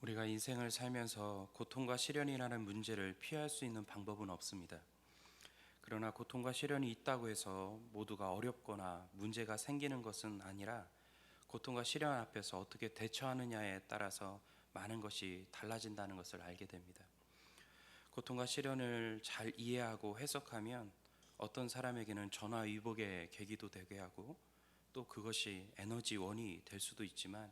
우리가 인생을 살면서 고통과 시련이라는 문제를 피할 수 있는 방법은 없습니다. 그러나 고통과 시련이 있다고 해서 모두가 어렵거나 문제가 생기는 것은 아니라 고통과 시련 앞에서 어떻게 대처하느냐에 따라서 많은 것이 달라진다는 것을 알게 됩니다. 고통과 시련을 잘 이해하고 해석하면 어떤 사람에게는 전화위복의 계기도 되게 하고 또 그것이 에너지원이 될 수도 있지만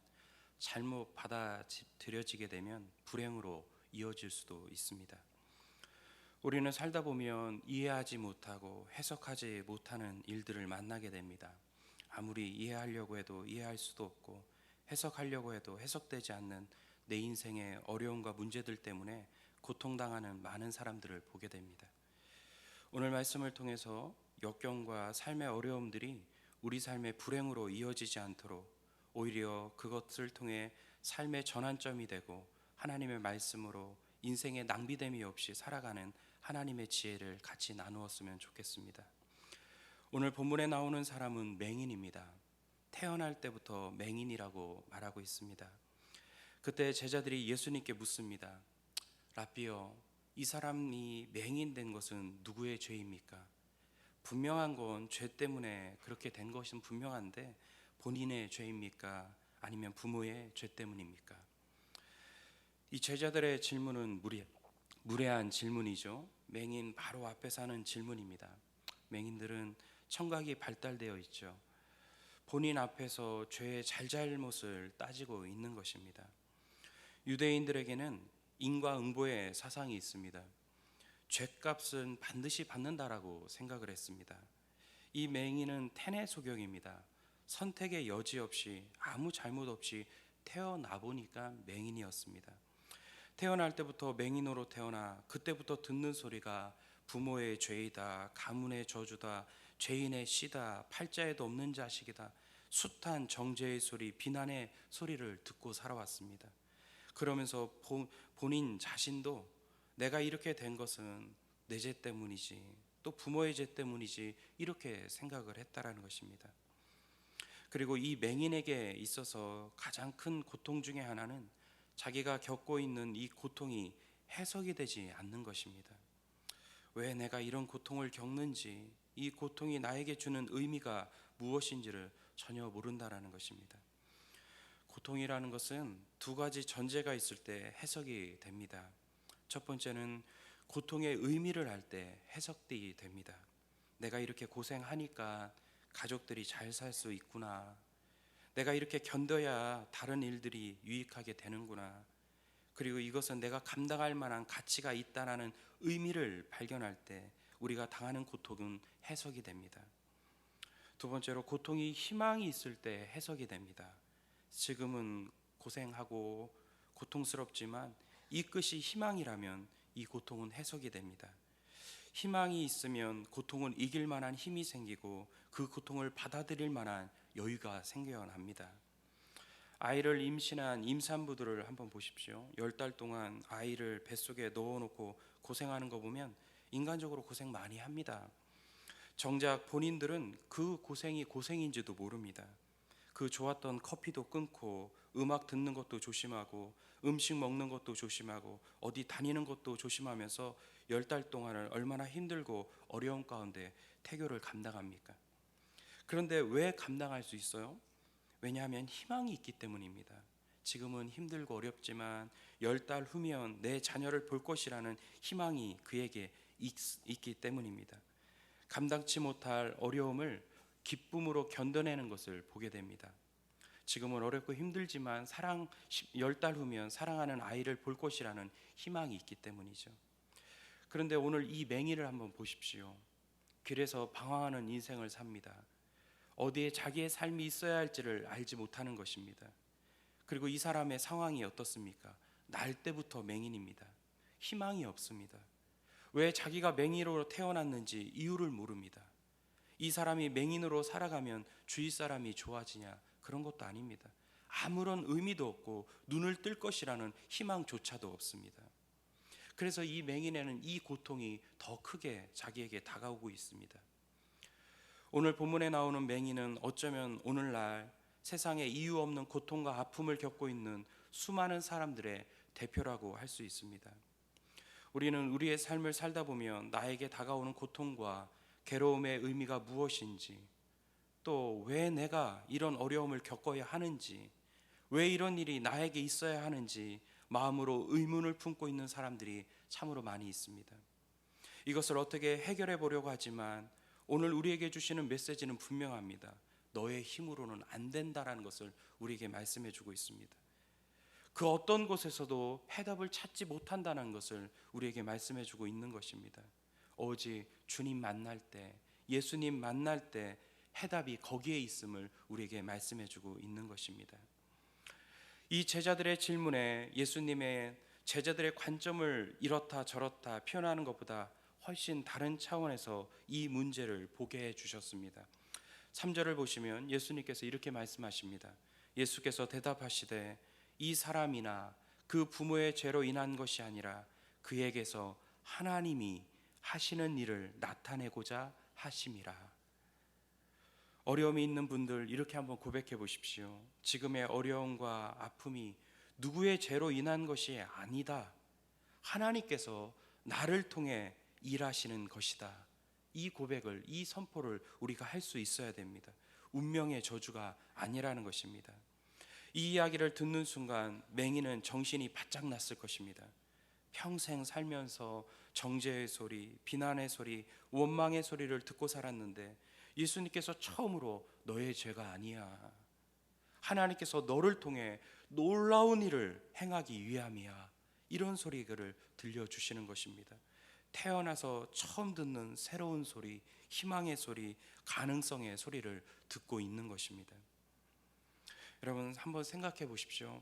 잘못 받아들여지게 되면 불행으로 이어질 수도 있습니다. 우리는 살다 보면 이해하지 못하고 해석하지 못하는 일들을 만나게 됩니다. 아무리 이해하려고 해도 이해할 수도 없고 해석하려고 해도 해석되지 않는 내 인생의 어려움과 문제들 때문에 고통당하는 많은 사람들을 보게 됩니다. 오늘 말씀을 통해서 역경과 삶의 어려움들이 우리 삶의 불행으로 이어지지 않도록 오히려 그것을 통해 삶의 전환점이 되고 하나님의 말씀으로 인생의 낭비됨이 없이 살아가는 하나님의 지혜를 같이 나누었으면 좋겠습니다. 오늘 본문에 나오는 사람은 맹인입니다. 태어날 때부터 맹인이라고 말하고 있습니다. 그때 제자들이 예수님께 묻습니다. 라삐여, 이 사람이 맹인된 것은 누구의 죄입니까? 분명한 건 죄 때문에 그렇게 된 것은 분명한데 본인의 죄입니까? 아니면 부모의 죄 때문입니까? 이 제자들의 질문은 무례한 질문이죠. 맹인 바로 앞에서 하는 질문입니다. 맹인들은 청각이 발달되어 있죠. 본인 앞에서 죄의 잘잘못을 따지고 있는 것입니다. 유대인들에게는 인과응보의 사상이 있습니다. 죄값은 반드시 받는다라고 생각을 했습니다. 이 맹인은 텐의 소경입니다. 선택의 여지 없이 아무 잘못 없이 태어나 보니까 맹인이었습니다. 태어날 때부터 맹인으로 태어나 그때부터 듣는 소리가 부모의 죄이다, 가문의 저주다, 죄인의 씨다, 팔자에도 없는 자식이다, 숱한 정죄의 소리, 비난의 소리를 듣고 살아왔습니다. 그러면서 본인 자신도 내가 이렇게 된 것은 내 죄 때문이지, 또 부모의 죄 때문이지, 이렇게 생각을 했다라는 것입니다. 그리고 이 맹인에게 있어서 가장 큰 고통 중에 하나는 자기가 겪고 있는 이 고통이 해석이 되지 않는 것입니다. 왜 내가 이런 고통을 겪는지, 이 고통이 나에게 주는 의미가 무엇인지를 전혀 모른다라는 것입니다. 고통이라는 것은 두 가지 전제가 있을 때 해석이 됩니다. 첫 번째는 고통의 의미를 알 때 해석이 됩니다. 내가 이렇게 고생하니까 가족들이 잘 살 수 있구나. 내가 이렇게 견뎌야 다른 일들이 유익하게 되는구나. 그리고 이것은 내가 감당할 만한 가치가 있다라는 의미를 발견할 때 우리가 당하는 고통은 해석이 됩니다. 두 번째로 고통이 희망이 있을 때 해석이 됩니다. 지금은 고생하고 고통스럽지만 이 끝이 희망이라면 이 고통은 해석이 됩니다. 희망이 있으면 고통은 이길 만한 힘이 생기고 그 고통을 받아들일 만한 여유가 생겨납니다. 아이를 임신한 임산부들을 한번 보십시오. 10달 동안 아이를 뱃속에 넣어놓고 고생하는 거 보면 인간적으로 고생 많이 합니다. 정작 본인들은 그 고생이 고생인지도 모릅니다. 그 좋았던 커피도 끊고 음악 듣는 것도 조심하고 음식 먹는 것도 조심하고 어디 다니는 것도 조심하면서 10달 동안을 얼마나 힘들고 어려운 가운데 태교를 감당합니까? 그런데 왜 감당할 수 있어요? 왜냐하면 희망이 있기 때문입니다. 지금은 힘들고 어렵지만 10달 후면 내 자녀를 볼 것이라는 희망이 그에게 있기 때문입니다. 감당치 못할 어려움을 기쁨으로 견뎌내는 것을 보게 됩니다. 지금은 어렵고 힘들지만 10달 후면 사랑하는 아이를 볼 것이라는 희망이 있기 때문이죠. 그런데 오늘 이 맹인을 한번 보십시오. 길에서 방황하는 인생을 삽니다. 어디에 자기의 삶이 있어야 할지를 알지 못하는 것입니다. 그리고 이 사람의 상황이 어떻습니까? 날 때부터 맹인입니다. 희망이 없습니다. 왜 자기가 맹인으로 태어났는지 이유를 모릅니다. 이 사람이 맹인으로 살아가면 주위 사람이 좋아지냐? 그런 것도 아닙니다. 아무런 의미도 없고 눈을 뜰 것이라는 희망조차도 없습니다. 그래서 이 맹인에는 이 고통이 더 크게 자기에게 다가오고 있습니다. 오늘 본문에 나오는 맹인은 어쩌면 오늘날 세상에 이유 없는 고통과 아픔을 겪고 있는 수많은 사람들의 대표라고 할 수 있습니다. 우리는 우리의 삶을 살다 보면 나에게 다가오는 고통과 괴로움의 의미가 무엇인지, 또 왜 내가 이런 어려움을 겪어야 하는지, 왜 이런 일이 나에게 있어야 하는지 마음으로 의문을 품고 있는 사람들이 참으로 많이 있습니다. 이것을 어떻게 해결해 보려고 하지만 오늘 우리에게 주시는 메시지는 분명합니다. 너의 힘으로는 안 된다라는 것을 우리에게 말씀해 주고 있습니다. 그 어떤 곳에서도 해답을 찾지 못한다는 것을 우리에게 말씀해 주고 있는 것입니다. 오직 주님 만날 때, 예수님 만날 때 해답이 거기에 있음을 우리에게 말씀해 주고 있는 것입니다. 이 제자들의 질문에 예수님의 제자들의 관점을 이렇다 저렇다 표현하는 것보다 훨씬 다른 차원에서 이 문제를 보게 해 주셨습니다. 3절을 보시면 예수님께서 이렇게 말씀하십니다. 예수께서 대답하시되 이 사람이나 그 부모의 죄로 인한 것이 아니라 그에게서 하나님이 하시는 일을 나타내고자 하심이라. 어려움이 있는 분들 이렇게 한번 고백해 보십시오. 지금의 어려움과 아픔이 누구의 죄로 인한 것이 아니다. 하나님께서 나를 통해 일하시는 것이다. 이 고백을, 이 선포를 우리가 할 수 있어야 됩니다. 운명의 저주가 아니라는 것입니다. 이 이야기를 듣는 순간 맹인은 정신이 바짝 났을 것입니다. 평생 살면서 정죄의 소리, 비난의 소리, 원망의 소리를 듣고 살았는데 예수님께서 처음으로 너의 죄가 아니야, 하나님께서 너를 통해 놀라운 일을 행하기 위함이야, 이런 소리를 들려주시는 것입니다. 태어나서 처음 듣는 새로운 소리, 희망의 소리, 가능성의 소리를 듣고 있는 것입니다. 여러분 한번 생각해 보십시오.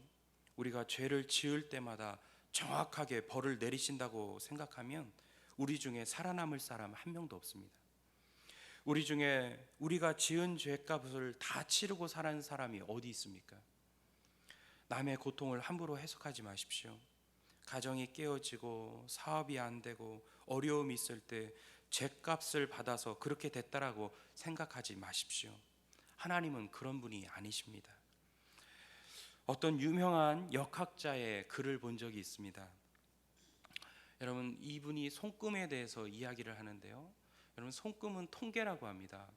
우리가 죄를 지을 때마다 정확하게 벌을 내리신다고 생각하면 우리 중에 살아남을 사람 한 명도 없습니다. 우리 중에 우리가 지은 죄값을 다 치르고 사는 사람이 어디 있습니까? 남의 고통을 함부로 해석하지 마십시오. 가정이 깨어지고 사업이 안 되고 어려움이 있을 때 죄값을 받아서 그렇게 됐다라고 생각하지 마십시오. 하나님은 그런 분이 아니십니다. 어떤 유명한 역학자의 글을 본 적이 있습니다. 여러분, 이분이 손금에 대해서 이야기를 하는데요, 여러분, 손금은 통계라고 합니다.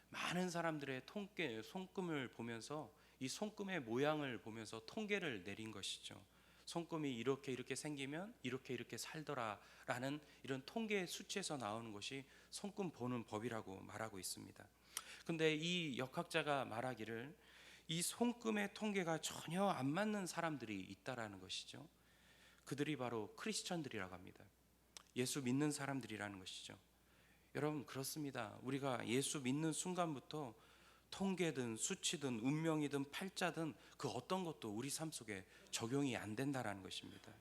많은 사람들의 손금을 보면서 이 손금의 모양을 보면서 통계를 내린 것이죠. 손금이 이렇게 생기면 이렇게 살더라라는 이런 통계의 수치에서 나오는 것이 손금 보는 법이라고 말하고 있습니다. 근데 이 역학자가 말하기를 이 손금의 통계가 전혀 안 맞는 사람들이 있다라는 것이죠. 그들이 바로 크리스천들이라고 합니다. 예수 믿는 사람들이라는 것이죠. 여러분, 그렇습니다. 우리가 예수 믿는 순간부터 통계든 수치든 운명이든 팔자든 그 어떤 것도 우리 삶 속에 적용이 안 된다라는 것입니다.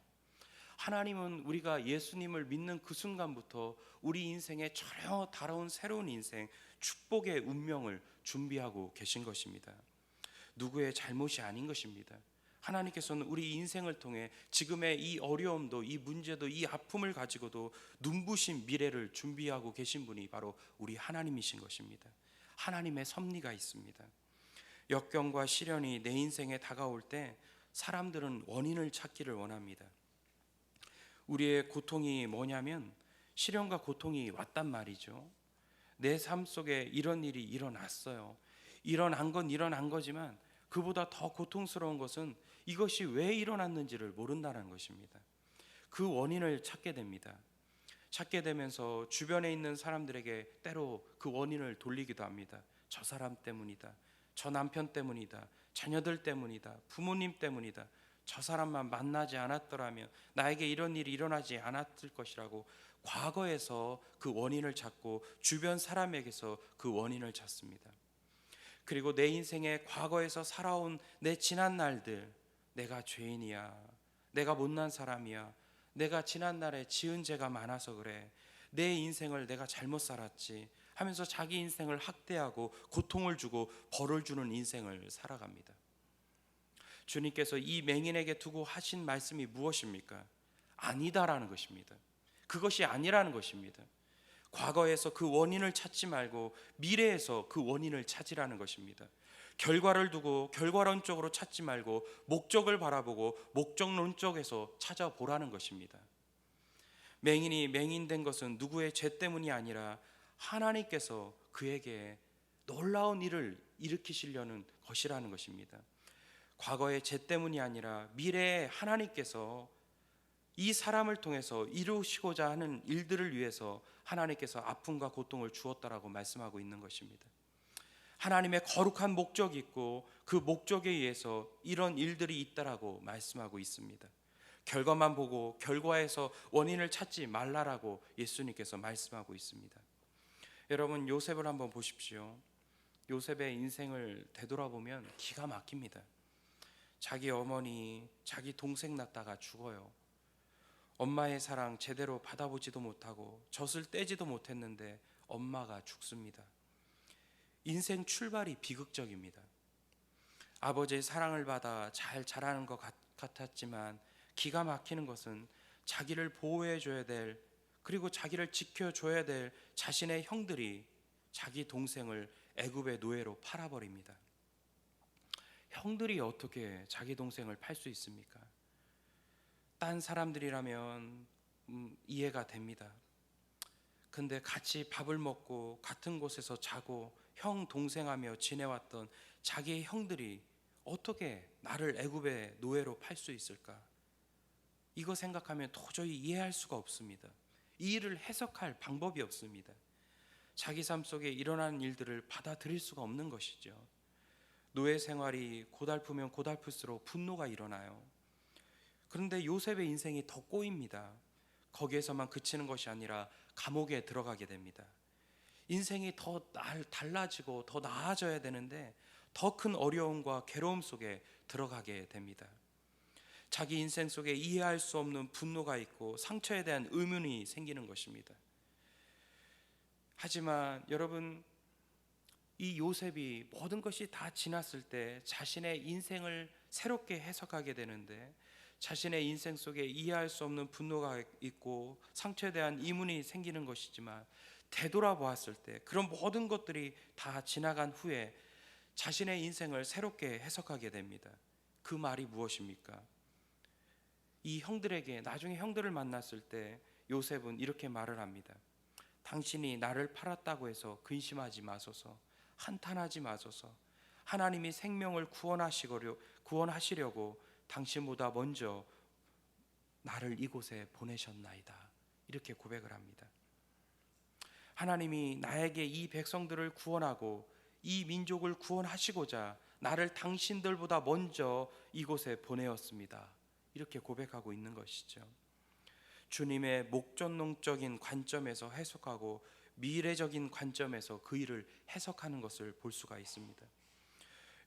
하나님은 우리가 예수님을 믿는 그 순간부터 우리 인생에 전혀 다른 새로운 인생, 축복의 운명을 준비하고 계신 것입니다. 누구의 잘못이 아닌 것입니다. 하나님께서는 우리 인생을 통해 지금의 이 어려움도, 이 문제도, 이 아픔을 가지고도 눈부신 미래를 준비하고 계신 분이 바로 우리 하나님이신 것입니다. 하나님의 섭리가 있습니다. 역경과 시련이 내 인생에 다가올 때 사람들은 원인을 찾기를 원합니다. 우리의 고통이 뭐냐면 시련과 고통이 왔단 말이죠. 내 삶 속에 이런 일이 일어났어요. 일어난 건 일어난 거지만 그보다 더 고통스러운 것은 이것이 왜 일어났는지를 모른다는 것입니다. 그 원인을 찾게 됩니다. 찾게 되면서 주변에 있는 사람들에게 때로 그 원인을 돌리기도 합니다. 저 사람 때문이다, 저 남편 때문이다, 자녀들 때문이다, 부모님 때문이다, 저 사람만 만나지 않았더라면 나에게 이런 일이 일어나지 않았을 것이라고 과거에서 그 원인을 찾고 주변 사람에게서 그 원인을 찾습니다. 그리고 내 인생의 과거에서 살아온 내 지난 날들, 내가 죄인이야, 내가 못난 사람이야, 내가 지난날에 지은 죄가 많아서 그래, 내 인생을 내가 잘못 살았지 하면서 자기 인생을 학대하고 고통을 주고 벌을 주는 인생을 살아갑니다. 주님께서 이 맹인에게 두고 하신 말씀이 무엇입니까? 아니다라는 것입니다. 그것이 아니라는 것입니다. 과거에서 그 원인을 찾지 말고 미래에서 그 원인을 찾으라는 것입니다. 결과를 두고 결과론적으로 찾지 말고 목적을 바라보고 목적론적에서 찾아보라는 것입니다. 맹인이 맹인된 것은 누구의 죄 때문이 아니라 하나님께서 그에게 놀라운 일을 일으키시려는 것이라는 것입니다. 과거의 죄 때문이 아니라 미래에 하나님께서 이 사람을 통해서 이루시고자 하는 일들을 위해서 하나님께서 아픔과 고통을 주었다라고 말씀하고 있는 것입니다. 하나님의 거룩한 목적이 있고 그 목적에 의해서 이런 일들이 있다라고 말씀하고 있습니다. 결과만 보고 결과에서 원인을 찾지 말라라고 예수님께서 말씀하고 있습니다. 여러분, 요셉을 한번 보십시오. 요셉의 인생을 되돌아보면 기가 막힙니다. 자기 어머니, 자기 동생 낳다가 죽어요. 엄마의 사랑 제대로 받아보지도 못하고 젖을 떼지도 못했는데 엄마가 죽습니다. 인생 출발이 비극적입니다. 아버지의 사랑을 받아 잘 자라는 것 같았지만 기가 막히는 것은 자기를 보호해줘야 될, 그리고 자기를 지켜줘야 될 자신의 형들이 자기 동생을 애굽의 노예로 팔아버립니다. 형들이 어떻게 자기 동생을 팔 수 있습니까? 딴 사람들이라면 이해가 됩니다. 근데 같이 밥을 먹고 같은 곳에서 자고 형 동생하며 지내왔던 자기의 형들이 어떻게 나를 애굽의 노예로 팔 수 있을까? 이거 생각하면 도저히 이해할 수가 없습니다. 이 일을 해석할 방법이 없습니다. 자기 삶 속에 일어나는 일들을 받아들일 수가 없는 것이죠. 노예 생활이 고달프면 고달플수록 분노가 일어나요. 그런데 요셉의 인생이 더 꼬입니다. 거기에서만 그치는 것이 아니라 감옥에 들어가게 됩니다. 인생이 더 달라지고 더 나아져야 되는데 더 큰 어려움과 괴로움 속에 들어가게 됩니다. 자기 인생 속에 이해할 수 없는 분노가 있고 상처에 대한 의문이 생기는 것입니다. 하지만 여러분, 이 요셉이 모든 것이 다 지났을 때 자신의 인생을 새롭게 해석하게 되는데, 자신의 인생 속에 이해할 수 없는 분노가 있고 상처에 대한 의문이 생기는 것이지만, 되돌아보았을 때 그런 모든 것들이 다 지나간 후에 자신의 인생을 새롭게 해석하게 됩니다. 그 말이 무엇입니까? 이 형들에게, 나중에 형들을 만났을 때 요셉은 이렇게 말을 합니다. 당신이 나를 팔았다고 해서 근심하지 마소서, 한탄하지 마소서. 하나님이 생명을 구원하시려고 당신보다 먼저 나를 이곳에 보내셨나이다. 이렇게 고백을 합니다. 하나님이 나에게 이 백성들을 구원하고 이 민족을 구원하시고자 나를 당신들보다 먼저 이곳에 보내었습니다. 이렇게 고백하고 있는 것이죠. 주님의 목전론적인 관점에서 해석하고 미래적인 관점에서 그 일을 해석하는 것을 볼 수가 있습니다.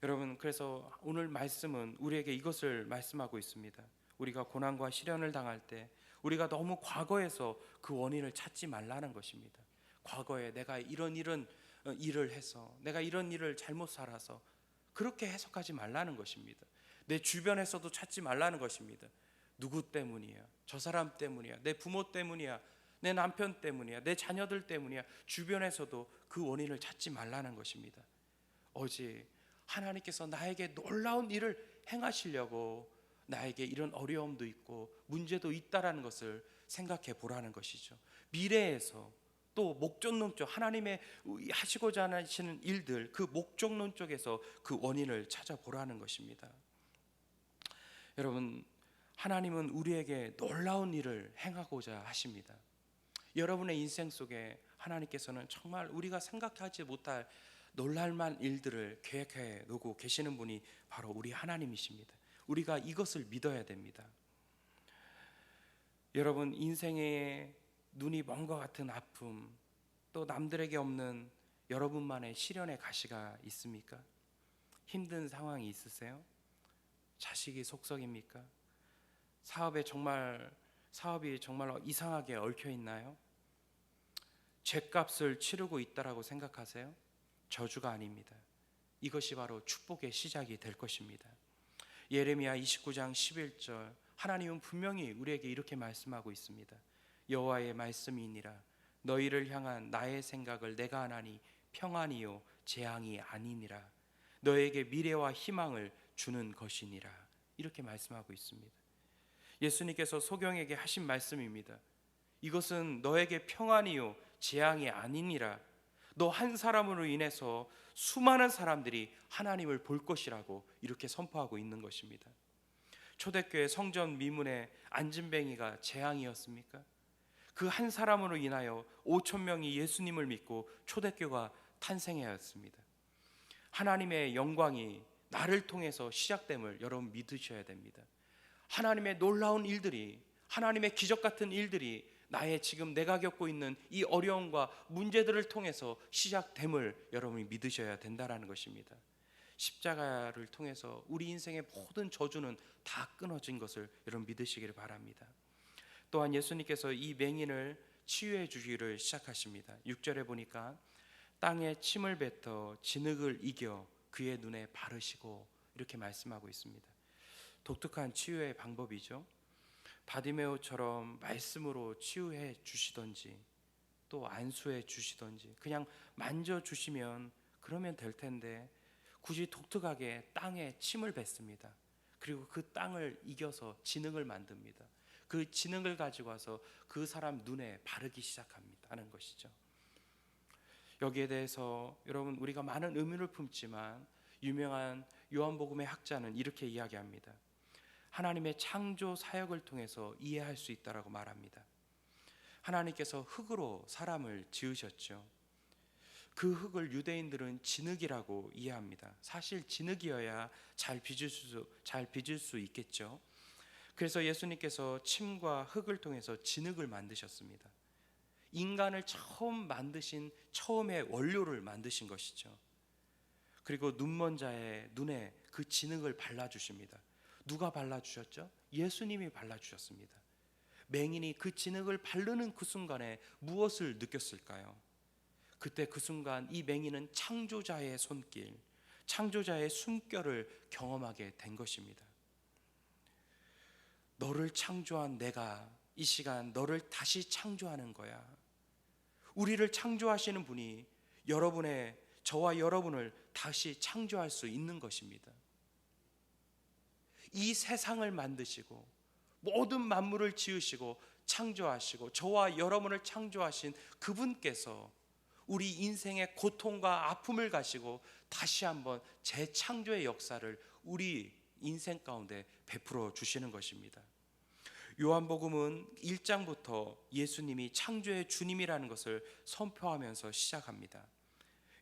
여러분, 그래서 오늘 말씀은 우리에게 이것을 말씀하고 있습니다. 우리가 고난과 시련을 당할 때 우리가 너무 과거에서 그 원인을 찾지 말라는 것입니다. 과거에 내가 이런 일을 해서, 내가 이런 일을 잘못 살아서, 그렇게 해석하지 말라는 것입니다. 내 주변에서도 찾지 말라는 것입니다. 누구 때문이야? 저 사람 때문이야? 내 부모 때문이야? 내 남편 때문이야? 내 자녀들 때문이야? 주변에서도 그 원인을 찾지 말라는 것입니다. 오직 하나님께서 나에게 놀라운 일을 행하시려고 나에게 이런 어려움도 있고 문제도 있다라는 것을 생각해 보라는 것이죠. 미래에서 또 목적론적, 하나님의 하시고자 하시는 일들, 그 목적론적에서 그 원인을 찾아보라는 것입니다. 여러분, 하나님은 우리에게 놀라운 일을 행하고자 하십니다. 여러분의 인생 속에 하나님께서는 정말 우리가 생각하지 못할 놀랄만 일들을 계획해 놓고 계시는 분이 바로 우리 하나님이십니다. 우리가 이것을 믿어야 됩니다. 여러분, 인생에 눈이 먼 것 같은 아픔, 또 남들에게 없는 여러분만의 시련의 가시가 있습니까? 힘든 상황이 있으세요? 자식이 속썩입니까? 사업이 정말 이상하게 얽혀 있나요? 죗값을 치르고 있다라고 생각하세요? 저주가 아닙니다. 이것이 바로 축복의 시작이 될 것입니다. 예레미야 29장 11절, 하나님은 분명히 우리에게 이렇게 말씀하고 있습니다. 여호와의 말씀이니라. 너희를 향한 나의 생각을 내가 하나니 평안이요 재앙이 아니니라. 너에게 미래와 희망을 주는 것이니라. 이렇게 말씀하고 있습니다. 예수님께서 소경에게 하신 말씀입니다. 이것은 너에게 평안이요 재앙이 아니니라. 너 한 사람으로 인해서 수많은 사람들이 하나님을 볼 것이라고 이렇게 선포하고 있는 것입니다. 초대교회 성전 미문에 안진뱅이가 재앙이었습니까? 그 한 사람으로 인하여 5천 명이 예수님을 믿고 초대교회가 탄생하였습니다. 하나님의 영광이 나를 통해서 시작됨을 여러분 믿으셔야 됩니다. 하나님의 놀라운 일들이, 하나님의 기적 같은 일들이 나의 지금 내가 겪고 있는 이 어려움과 문제들을 통해서 시작됨을 여러분이 믿으셔야 된다는 것입니다. 십자가를 통해서 우리 인생의 모든 저주는 다 끊어진 것을 여러분 믿으시기를 바랍니다. 또한 예수님께서 이 맹인을 치유해 주기를 시작하십니다. 6절에 보니까 땅에 침을 뱉어 진흙을 이겨 그의 눈에 바르시고 이렇게 말씀하고 있습니다. 독특한 치유의 방법이죠. 바디메오처럼 말씀으로 치유해 주시던지 또 안수해 주시던지 그냥 만져주시면 그러면 될 텐데 굳이 독특하게 땅에 침을 뱉습니다. 그리고 그 땅을 이겨서 진흙을 만듭니다. 그 진흙을 가지고 와서 그 사람 눈에 바르기 시작합니다 하는 것이죠. 여기에 대해서 여러분 우리가 많은 의문을 품지만 유명한 요한복음의 학자는 이렇게 이야기합니다. 하나님의 창조 사역을 통해서 이해할 수 있다라고 말합니다. 하나님께서 흙으로 사람을 지으셨죠. 그 흙을 유대인들은 진흙이라고 이해합니다. 사실 진흙이어야 잘 빚을 수 있겠죠. 그래서 예수님께서 침과 흙을 통해서 진흙을 만드셨습니다. 인간을 처음 만드신 처음의 원료를 만드신 것이죠. 그리고 눈먼 자의 눈에 그 진흙을 발라주십니다. 누가 발라주셨죠? 예수님이 발라주셨습니다. 맹인이 그 진흙을 바르는 그 순간에 무엇을 느꼈을까요? 그때 그 순간 이 맹인은 창조자의 손길, 창조자의 숨결을 경험하게 된 것입니다. 너를 창조한 내가 이 시간 너를 다시 창조하는 거야. 우리를 창조하시는 분이 저와 여러분을 다시 창조할 수 있는 것입니다. 이 세상을 만드시고 모든 만물을 지으시고 창조하시고 저와 여러분을 창조하신 그분께서 우리 인생의 고통과 아픔을 가시고 다시 한번 재창조의 역사를 우리 인생 가운데 베풀어 주시는 것입니다. 요한복음은 1장부터 예수님이 창조의 주님이라는 것을 선포하면서 시작합니다.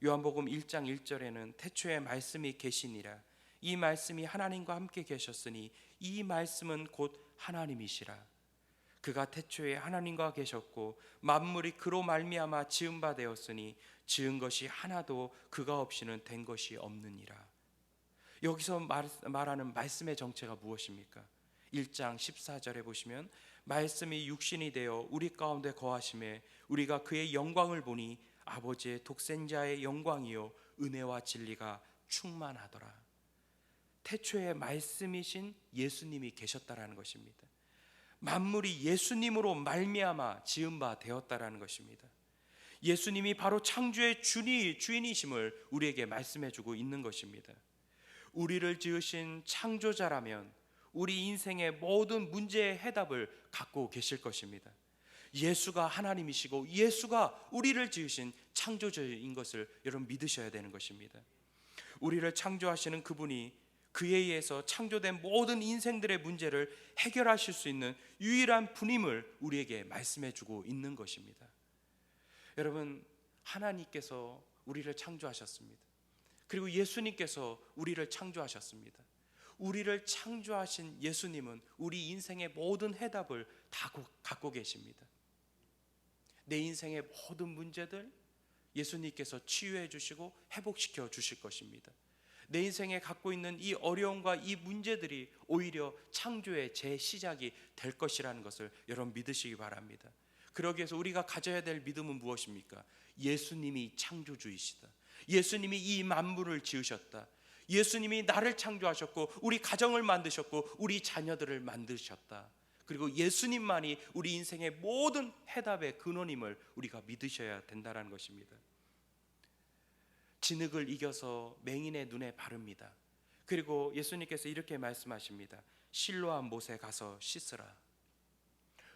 요한복음 1장 1절에는 태초에 말씀이 계시니라. 이 말씀이 하나님과 함께 계셨으니 이 말씀은 곧 하나님이시라. 그가 태초에 하나님과 계셨고 만물이 그로 말미암아 지은 바 되었으니 지은 것이 하나도 그가 없이는 된 것이 없느니라. 여기서 말하는 말씀의 정체가 무엇입니까? 1장 14절에 보시면 말씀이 육신이 되어 우리 가운데 거하심에 우리가 그의 영광을 보니 아버지의 독생자의 영광이요 은혜와 진리가 충만하더라. 태초에 말씀이신 예수님이 계셨다라는 것입니다. 만물이 예수님으로 말미암아 지은 바 되었다라는 것입니다. 예수님이 바로 창조의 주인이심을 우리에게 말씀해주고 있는 것입니다. 우리를 지으신 창조자라면 우리 인생의 모든 문제의 해답을 갖고 계실 것입니다. 예수가 하나님이시고 예수가 우리를 지으신 창조주인 것을 여러분 믿으셔야 되는 것입니다. 우리를 창조하시는 그분이 그에 의해서 창조된 모든 인생들의 문제를 해결하실 수 있는 유일한 분임을 우리에게 말씀해주고 있는 것입니다. 여러분, 하나님께서 우리를 창조하셨습니다. 그리고 예수님께서 우리를 창조하셨습니다. 우리를 창조하신 예수님은 우리 인생의 모든 해답을 다 갖고 계십니다. 내 인생의 모든 문제들 예수님께서 치유해 주시고 회복시켜 주실 것입니다. 내 인생에 갖고 있는 이 어려움과 이 문제들이 오히려 창조의 재시작이 될 것이라는 것을 여러분 믿으시기 바랍니다. 그러기 위해서 우리가 가져야 될 믿음은 무엇입니까? 예수님이 창조주이시다. 예수님이 이 만물을 지으셨다. 예수님이 나를 창조하셨고 우리 가정을 만드셨고 우리 자녀들을 만드셨다. 그리고 예수님만이 우리 인생의 모든 해답의 근원임을 우리가 믿으셔야 된다는 것입니다. 진흙을 이겨서 맹인의 눈에 바릅니다. 그리고 예수님께서 이렇게 말씀하십니다. 실로암 못에 가서 씻으라.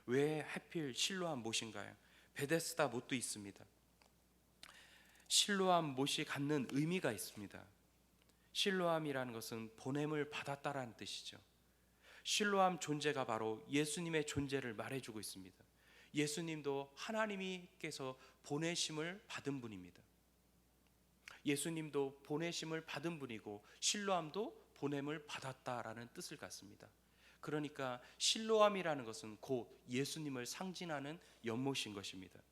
왜 하필 실로암 못인가요? 베데스다 못도 있습니다. 실로암 못이 갖는 의미가 있습니다. 실로암이라는 것은 보냄을 받았다라는 뜻이죠. 실로암 존재가 바로 예수님의 존재를 말해주고 있습니다. 예수님도 하나님께서 보내심을 받은 분입니다. 예수님도 보내심을 받은 분이고 실로암도 보냄을 받았다라는 뜻을 갖습니다. 그러니까 실로암이라는 것은 곧 예수님을 상징하는 연못인 것입니다.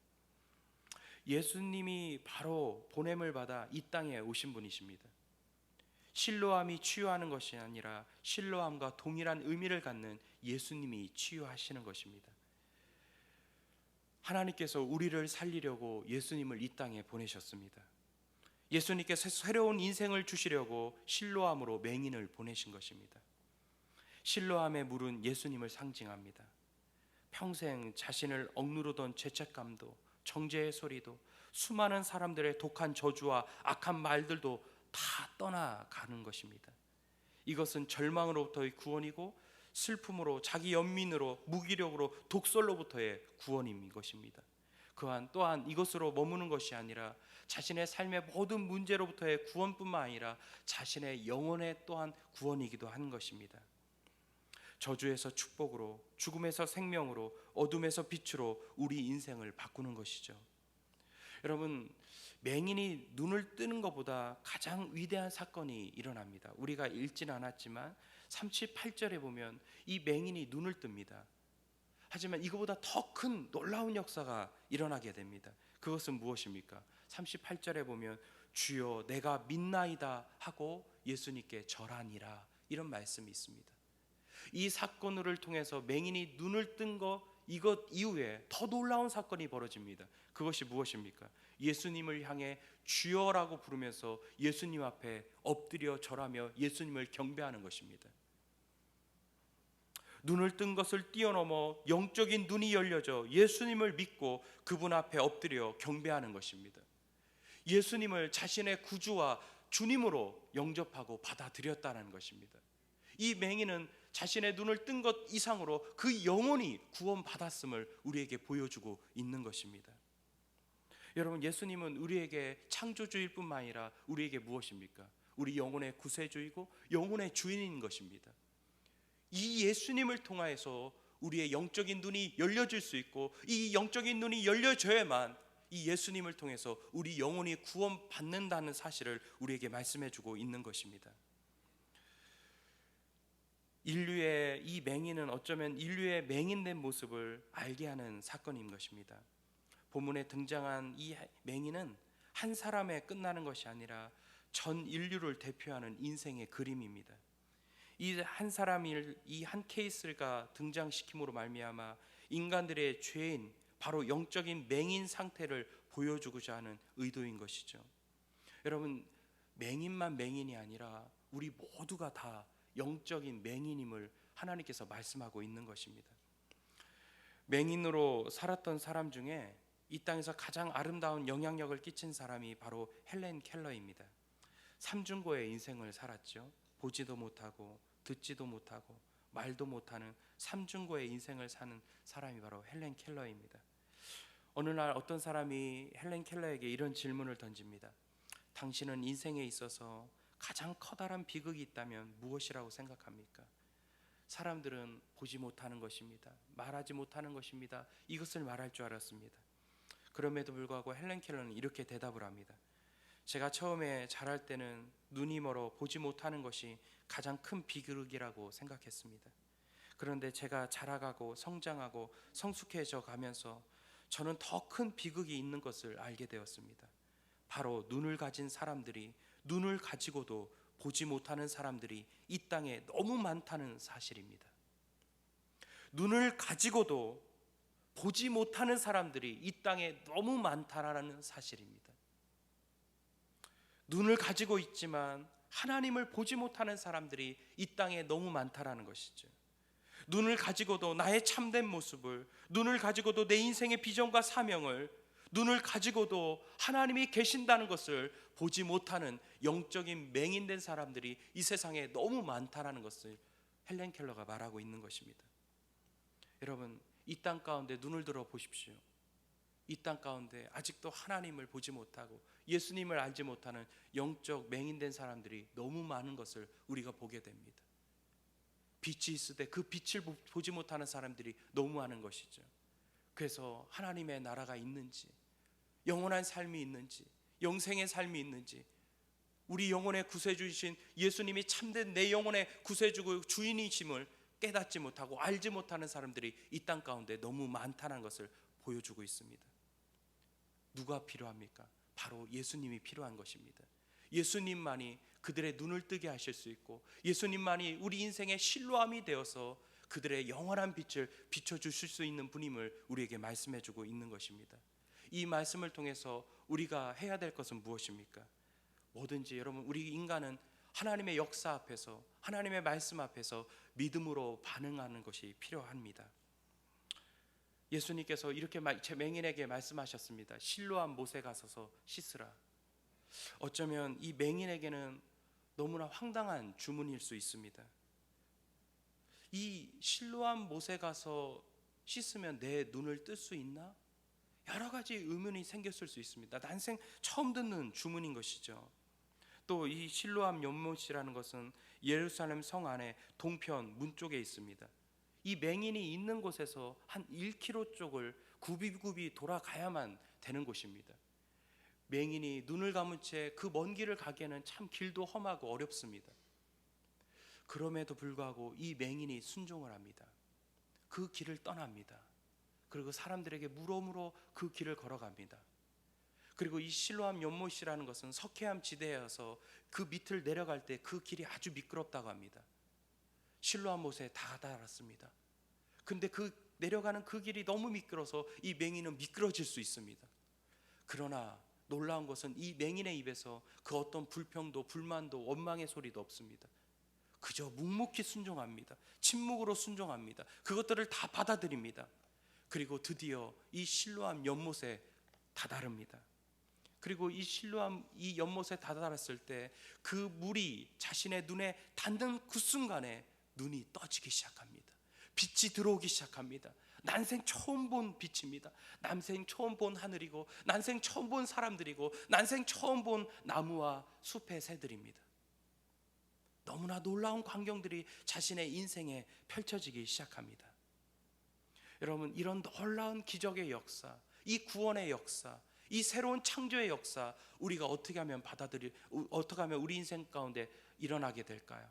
예수님이 바로 보냄을 받아 이 땅에 오신 분이십니다. 실로암이 치유하는 것이 아니라 실로암과 동일한 의미를 갖는 예수님이 치유하시는 것입니다. 하나님께서 우리를 살리려고 예수님을 이 땅에 보내셨습니다. 예수님께서 새로운 인생을 주시려고 실로암으로 맹인을 보내신 것입니다. 실로암의 물은 예수님을 상징합니다. 평생 자신을 억누르던 죄책감도, 정죄의 소리도, 수많은 사람들의 독한 저주와 악한 말들도 다 떠나가는 것입니다. 이것은 절망으로부터의 구원이고 슬픔으로, 자기 연민으로, 무기력으로, 독설로부터의 구원인 것입니다. 또한 이것으로 머무는 것이 아니라 자신의 삶의 모든 문제로부터의 구원뿐만 아니라 자신의 영혼의 또한 구원이기도 한 것입니다. 저주에서 축복으로, 죽음에서 생명으로, 어둠에서 빛으로 우리 인생을 바꾸는 것이죠. 여러분, 맹인이 눈을 뜨는 것보다 가장 위대한 사건이 일어납니다. 우리가 읽진 않았지만 38절에 보면 이 맹인이 눈을 뜹니다. 하지만 이거보다 더 큰 놀라운 역사가 일어나게 됩니다. 그것은 무엇입니까? 38절에 보면 주여 내가 믿나이다 하고 예수님께 절하니라, 이런 말씀이 있습니다. 이 사건을 통해서 맹인이 눈을 뜬 이것 이후에 더 놀라운 사건이 벌어집니다. 그것이 무엇입니까? 예수님을 향해 주여라고 부르면서 예수님 앞에 엎드려 절하며 예수님을 경배하는 것입니다. 눈을 뜬 것을 뛰어넘어 영적인 눈이 열려져 예수님을 믿고 그분 앞에 엎드려 경배하는 것입니다. 예수님을 자신의 구주와 주님으로 영접하고 받아들였다는 것입니다. 이 맹인은 자신의 눈을 뜬 것 이상으로 그 영혼이 구원받았음을 우리에게 보여주고 있는 것입니다. 여러분, 예수님은 우리에게 창조주일 뿐만 아니라 우리에게 무엇입니까? 우리 영혼의 구세주이고 영혼의 주인인 것입니다. 이 예수님을 통하여서 우리의 영적인 눈이 열려질 수 있고, 이 영적인 눈이 열려져야만 이 예수님을 통해서 우리 영혼이 구원받는다는 사실을 우리에게 말씀해주고 있는 것입니다. 인류의 이 맹인은 어쩌면 인류의 맹인된 모습을 알게 하는 사건인 것입니다. 본문에 등장한 이 맹인은 한 사람에 끝나는 것이 아니라 전 인류를 대표하는 인생의 그림입니다. 이 한 사람을, 이 한 케이스가 등장시킴으로 말미암아 인간들의 죄인, 바로 영적인 맹인 상태를 보여주고자 하는 의도인 것이죠. 여러분, 맹인만 맹인이 아니라 우리 모두가 다 영적인 맹인임을 하나님께서 말씀하고 있는 것입니다. 맹인으로 살았던 사람 중에 이 땅에서 가장 아름다운 영향력을 끼친 사람이 바로 헬렌 켈러입니다. 삼중고의 인생을 살았죠. 보지도 못하고 듣지도 못하고 말도 못하는 삼중고의 인생을 사는 사람이 바로 헬렌 켈러입니다. 어느 날 어떤 사람이 헬렌 켈러에게 이런 질문을 던집니다. 당신은 인생에 있어서 가장 커다란 비극이 있다면 무엇이라고 생각합니까? 사람들은 보지 못하는 것입니다. 말하지 못하는 것입니다. 이것을 말할 줄 알았습니다. 그럼에도 불구하고 헬렌 켈러는 이렇게 대답을 합니다. 제가 처음에 자랄 때는 눈이 멀어 보지 못하는 것이 가장 큰 비극이라고 생각했습니다. 그런데 제가 자라가고 성장하고 성숙해져 가면서 저는 더 큰 비극이 있는 것을 알게 되었습니다. 바로 눈을 가진 사람들이, 눈을 가지고도 보지 못하는 사람들이 이 땅에 너무 많다는 사실입니다. 눈을 가지고도 보지 못하는 사람들이 이 땅에 너무 많다라는 사실입니다. 눈을 가지고 있지만 하나님을 보지 못하는 사람들이 이 땅에 너무 많다라는 것이죠. 눈을 가지고도 나의 참된 모습을, 눈을 가지고도 내 인생의 비전과 사명을, 눈을 가지고도 하나님이 계신다는 것을 보지 못하는 영적인 맹인된 사람들이 이 세상에 너무 많다는 것을 헬렌 켈러가 말하고 있는 것입니다. 여러분, 이 땅 가운데 눈을 들어 보십시오. 이 땅 가운데 아직도 하나님을 보지 못하고 예수님을 알지 못하는 영적 맹인된 사람들이 너무 많은 것을 우리가 보게 됩니다. 빛이 있을 때 그 빛을 보지 못하는 사람들이 너무 많은 것이죠. 그래서 하나님의 나라가 있는지, 영원한 삶이 있는지, 영생의 삶이 있는지, 우리 영혼의 구세주이신 예수님이 참된 내 영혼의 구세주고 주인이심을 깨닫지 못하고 알지 못하는 사람들이 이 땅 가운데 너무 많다는 것을 보여주고 있습니다. 누가 필요합니까? 바로 예수님이 필요한 것입니다. 예수님만이 그들의 눈을 뜨게 하실 수 있고, 예수님만이 우리 인생의 실로암이 되어서 그들의 영원한 빛을 비춰주실 수 있는 분임을 우리에게 말씀해주고 있는 것입니다. 이 말씀을 통해서 우리가 해야 될 것은 무엇입니까? 뭐든지 여러분, 우리 인간은 하나님의 역사 앞에서, 하나님의 말씀 앞에서 믿음으로 반응하는 것이 필요합니다. 예수님께서 이렇게 제 맹인에게 말씀하셨습니다. 실로암 못에 가서서 씻으라. 어쩌면 이 맹인에게는 너무나 황당한 주문일 수 있습니다. 이 실로암 못에 가서 씻으면 내 눈을 뜰 수 있나? 여러 가지 의문이 생겼을 수 있습니다. 난생 처음 듣는 주문인 것이죠. 또 이 실로암 연못이라는 것은 예루살렘 성 안에 동편 문 쪽에 있습니다. 이 맹인이 있는 곳에서 한 1km 쪽을 굽이굽이 돌아가야만 되는 곳입니다. 맹인이 눈을 감은 채 그 먼 길을 가기에는 참 길도 험하고 어렵습니다. 그럼에도 불구하고 이 맹인이 순종을 합니다. 그 길을 떠납니다. 그리고 사람들에게 물어물어 그 길을 걸어갑니다. 그리고 이 실로암 연못이라는 것은 석회암 지대여서 그 밑을 내려갈 때 그 길이 아주 미끄럽다고 합니다. 실로암 못에 다 달았습니다. 근데 그 내려가는 그 길이 너무 미끄러서 이 맹인은 미끄러질 수 있습니다. 그러나 놀라운 것은 이 맹인의 입에서 그 어떤 불평도 불만도 원망의 소리도 없습니다. 그저 묵묵히 순종합니다. 침묵으로 순종합니다. 그것들을 다 받아들입니다. 그리고 드디어 이 실로암 연못에 다다릅니다. 그리고 이 실로암 이 연못에 다다랐을 때 그 물이 자신의 눈에 닿는 그 순간에 눈이 떠지기 시작합니다. 빛이 들어오기 시작합니다. 난생 처음 본 빛입니다. 난생 처음 본 하늘이고, 난생 처음 본 사람들이고, 난생 처음 본 나무와 숲의 새들입니다. 너무나 놀라운 광경들이 자신의 인생에 펼쳐지기 시작합니다. 여러분, 이런 놀라운 기적의 역사, 이 구원의 역사, 이 새로운 창조의 역사, 우리가 어떻게 하면 어떻게 하면 우리 인생 가운데 일어나게 될까요?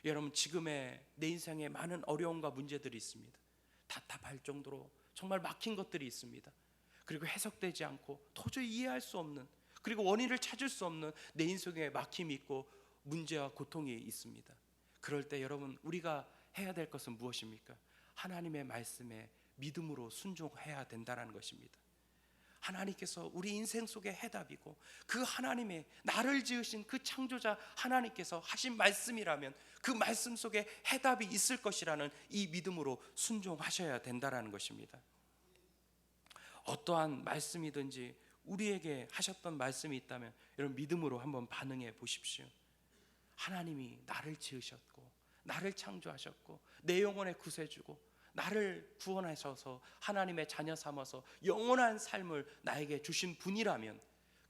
여러분, 지금의 내 인생에 많은 어려움과 문제들이 있습니다. 답답할 정도로 정말 막힌 것들이 있습니다. 그리고 해석되지 않고 도저히 이해할 수 없는, 그리고 원인을 찾을 수 없는 내 인생에 막힘이 있고 문제와 고통이 있습니다. 그럴 때 여러분, 우리가 해야 될 것은 무엇입니까? 하나님의 말씀에 믿음으로 순종해야 된다는 것입니다. 하나님께서 우리 인생 속의 해답이고, 그 하나님의 나를 지으신 그 창조자 하나님께서 하신 말씀이라면 그 말씀 속에 해답이 있을 것이라는 이 믿음으로 순종하셔야 된다는 것입니다. 어떠한 말씀이든지 우리에게 하셨던 말씀이 있다면 여러분, 믿음으로 한번 반응해 보십시오. 하나님이 나를 지으셨고, 나를 창조하셨고, 내 영혼의 구세주고, 나를 구원하셔서 하나님의 자녀 삼아서 영원한 삶을 나에게 주신 분이라면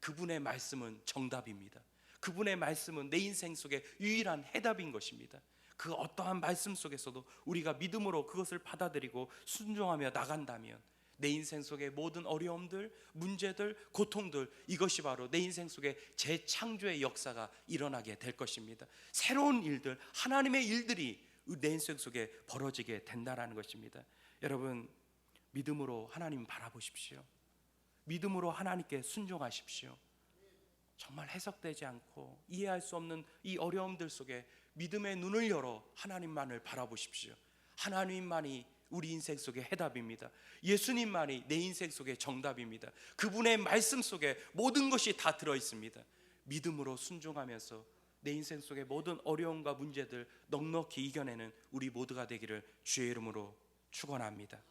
그분의 말씀은 정답입니다. 그분의 말씀은 내 인생 속에 유일한 해답인 것입니다. 그 어떠한 말씀 속에서도 우리가 믿음으로 그것을 받아들이고 순종하며 나간다면 내 인생 속의 모든 어려움들, 문제들, 고통들, 이것이 바로 내 인생 속에 재창조의 역사가 일어나게 될 것입니다. 새로운 일들, 하나님의 일들이 내 인생 속에 벌어지게 된다는 것입니다. 여러분, 믿음으로 하나님 바라보십시오. 믿음으로 하나님께 순종하십시오. 정말 해석되지 않고 이해할 수 없는 이 어려움들 속에 믿음의 눈을 열어 하나님만을 바라보십시오. 하나님만이 우리 인생 속의 해답입니다. 예수님만이 내 인생 속의 정답입니다. 그분의 말씀 속에 모든 것이 다 들어있습니다. 믿음으로 순종하면서 내 인생 속의 모든 어려움과 문제들 넉넉히 이겨내는 우리 모두가 되기를 주의 이름으로 축원합니다.